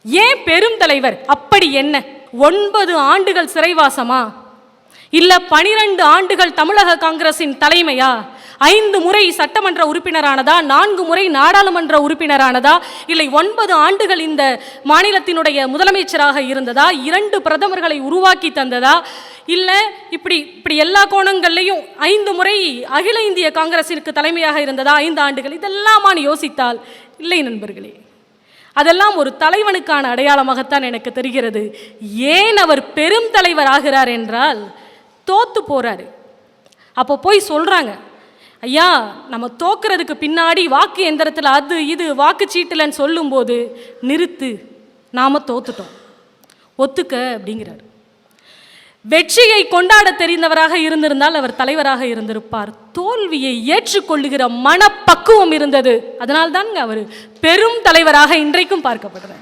ஏன் பெரும் தலைவர்? அப்படி என்ன? 9 ஆண்டுகள் சிறைவாசமா? இல்ல 12 ஆண்டுகள் தமிழக காங்கிரசின் தலைமையா? 5 முறை சட்டமன்ற உறுப்பினரானதா? 4 முறை நாடாளுமன்ற உறுப்பினரானதா? இல்லை 9 ஆண்டுகள் இந்த மாநிலத்தினுடைய முதலமைச்சராக இருந்ததா? 2 பிரதமர்களை உருவாக்கி தந்ததா? இல்லை இப்படி எல்லா கோணங்கள்லையும் 5 முறை அகில இந்திய காங்கிரசிற்கு தலைமையாக இருந்ததா? 5 ஆண்டுகள். இதெல்லாமான் யோசித்தால் இல்லை நண்பர்களே, அதெல்லாம் ஒரு தலைவனுக்கான அடையாளமாகத்தான் எனக்கு தெரிகிறது. ஏன் அவர் பெரும் தலைவர் ஆகிறார் என்றால், தோத்து போறாரு. அப்போ போய் சொல்றாங்க, ஐயா நம்ம தோக்கிறதுக்கு பின்னாடி வாக்கு எந்திரத்தில் அது இது வாக்குச்சீட்டுலன்னு சொல்லும்போது, நிறுத்து, நாம தோத்துட்டோம், ஒத்துக்க அப்படிங்கிறார். வெற்றியை கொண்டாட தெரிந்தவராக இருந்திருந்தால் அவர் தலைவராக இருந்திருப்பார். தோல்வியை ஏற்றுக்கொள்ளுகிற மனப்பக்குவம் இருந்தது. அதனால்தான் அவர் பெரும் தலைவராக இன்றைக்கும் பார்க்கப்படுறார்.